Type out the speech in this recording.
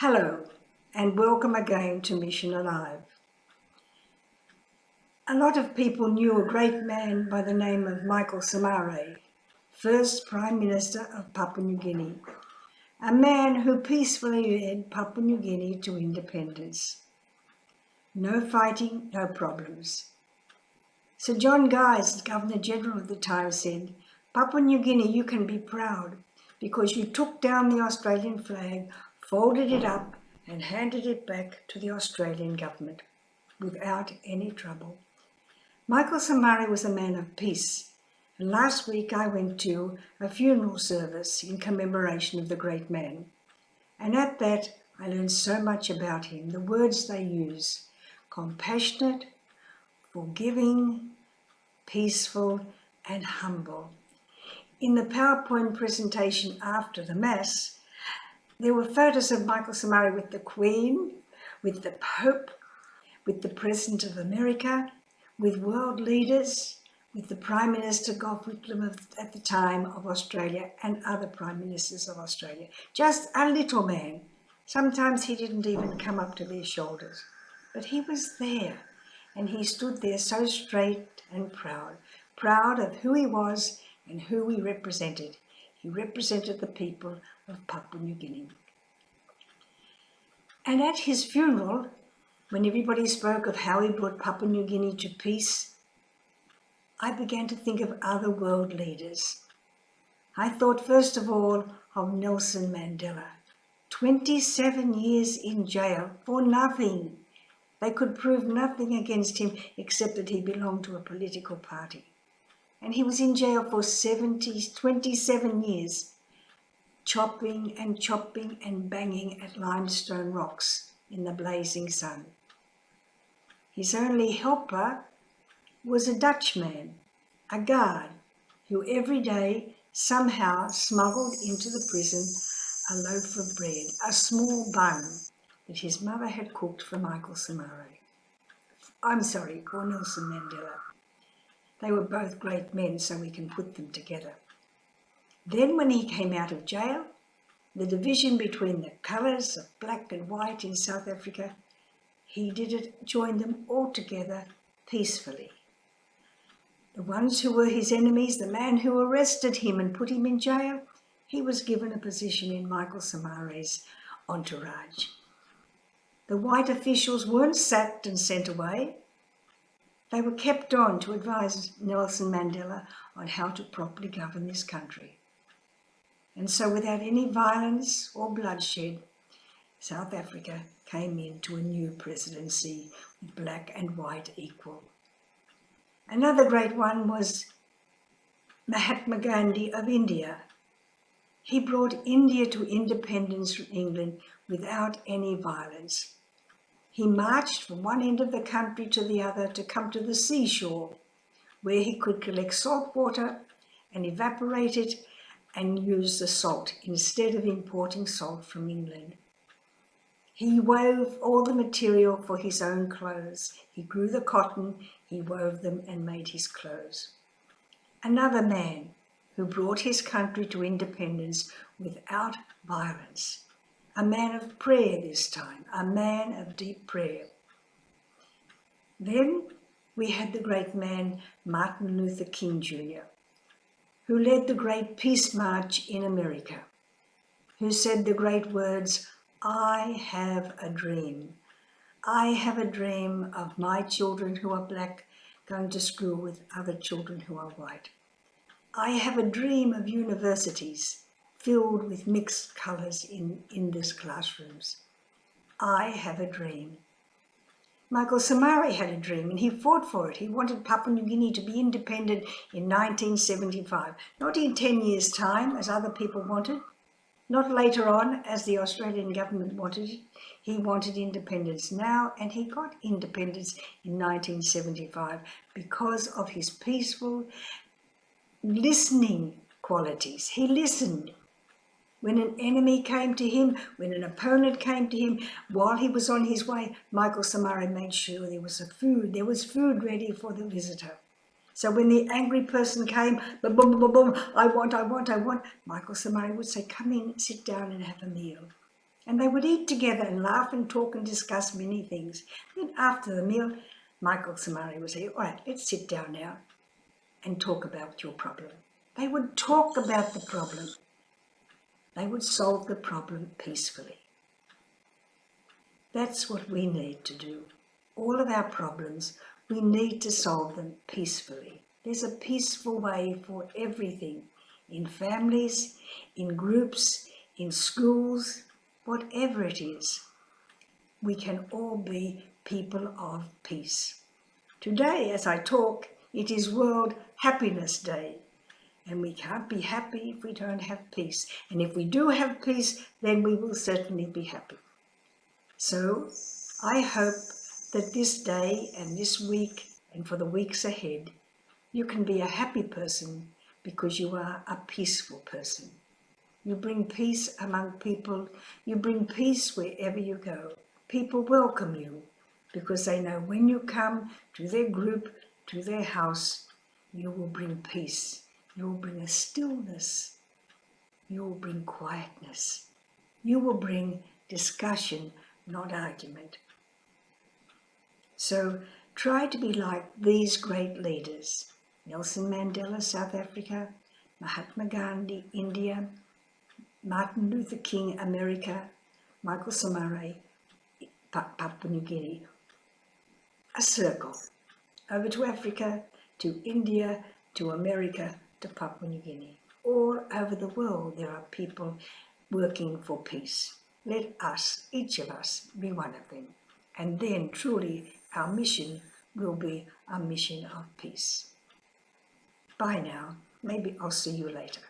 Hello and welcome again to Mission Alive. A lot of people knew a great man by the name of Michael Samaree, first Prime Minister of Papua New Guinea, a man who peacefully led Papua New Guinea to independence. No fighting, no problems. Sir John Guise, Governor General at the time, said, "Papua New Guinea, you can be proud because you took down the Australian flag, folded it up and handed it back to the Australian government without any trouble." Michael Samaree was a man of peace, and last week I went to a funeral service in commemoration of the great man. And at that I learned so much about him, the words they use: compassionate, forgiving, peaceful and humble. In the PowerPoint presentation after the Mass, there were photos of Michael Samaree with the Queen, with the Pope, with the President of America, with world leaders, with the Prime Minister Gough Whitlam at the time of Australia and other Prime Ministers of Australia. Just a little man. Sometimes he didn't even come up to their shoulders. But he was there, and he stood there so straight and proud of who he was and who he represented. He represented the people of Papua New Guinea. And at his funeral, when everybody spoke of how he brought Papua New Guinea to peace, I began to think of other world leaders. I thought first of all of Nelson Mandela. 27 years in jail for nothing. They could prove nothing against him except that he belonged to a political party. And he was in jail for 27 years, chopping and banging at limestone rocks in the blazing sun. His only helper was a Dutchman, a guard, who every day somehow smuggled into the prison a loaf of bread, a small bun that his mother had cooked for Michael Samaree. For Nelson Mandela. They were both great men, so we can put them together. Then when he came out of jail, the division between the colours of black and white in South Africa, he joined them all together peacefully. The ones who were his enemies, the man who arrested him and put him in jail, he was given a position in Michael Samaree's entourage. The white officials weren't sacked and sent away. They were kept on to advise Nelson Mandela on how to properly govern this country. And so without any violence or bloodshed, South Africa came into a new presidency with black and white equal. Another great one was Mahatma Gandhi of India. He brought India to independence from England without any violence. He marched from one end of the country to the other to come to the seashore, where he could collect salt water and evaporate it and use the salt instead of importing salt from England. He wove all the material for his own clothes. He grew the cotton, he wove them and made his clothes. Another man who brought his country to independence without violence. A man of prayer this time, a man of deep prayer. Then we had the great man Martin Luther King Jr., who led the great peace march in America, who said the great words, "I have a dream. I have a dream of my children who are black going to school with other children who are white. I have a dream of universities filled with mixed colours in these classrooms. I have a dream." Michael Samaree had a dream and he fought for it. He wanted Papua New Guinea to be independent in 1975, not in 10 years' time as other people wanted, not later on as the Australian government wanted it. He wanted independence now, and he got independence in 1975 because of his peaceful listening qualities. He listened. When an enemy came to him, when an opponent came to him, while he was on his way, Michael Samaree made sure there was food ready for the visitor. So when the angry person came, boom, boom, boom, boom, I want, Michael Samaree would say, "Come in, sit down and have a meal." And they would eat together and laugh and talk and discuss many things. Then after the meal, Michael Samaree would say, all right, let's sit down now and talk about your problem. They would talk about the problem. They would solve the problem peacefully. That's what we need to do. All of our problems, we need to solve them peacefully. There's a peaceful way for everything, in families, in groups, in schools, whatever it is. We can all be people of peace. Today, as I talk, it is World Happiness Day. And we can't be happy if we don't have peace. And if we do have peace, then we will certainly be happy. So I hope that this day and this week and for the weeks ahead, you can be a happy person because you are a peaceful person. You bring peace among people. You bring peace wherever you go. People welcome you because they know when you come to their group, to their house, you will bring peace. You will bring a stillness. You will bring quietness. You will bring discussion, not argument. So try to be like these great leaders. Nelson Mandela, South Africa, Mahatma Gandhi, India, Martin Luther King, America, Michael Samaree, Papua New Guinea. A circle over to Africa, to India, to America, to Papua New Guinea. All over the world there are people working for peace. Let us, each of us, be one of them. And then truly our mission will be a mission of peace. Bye now. Maybe I'll see you later.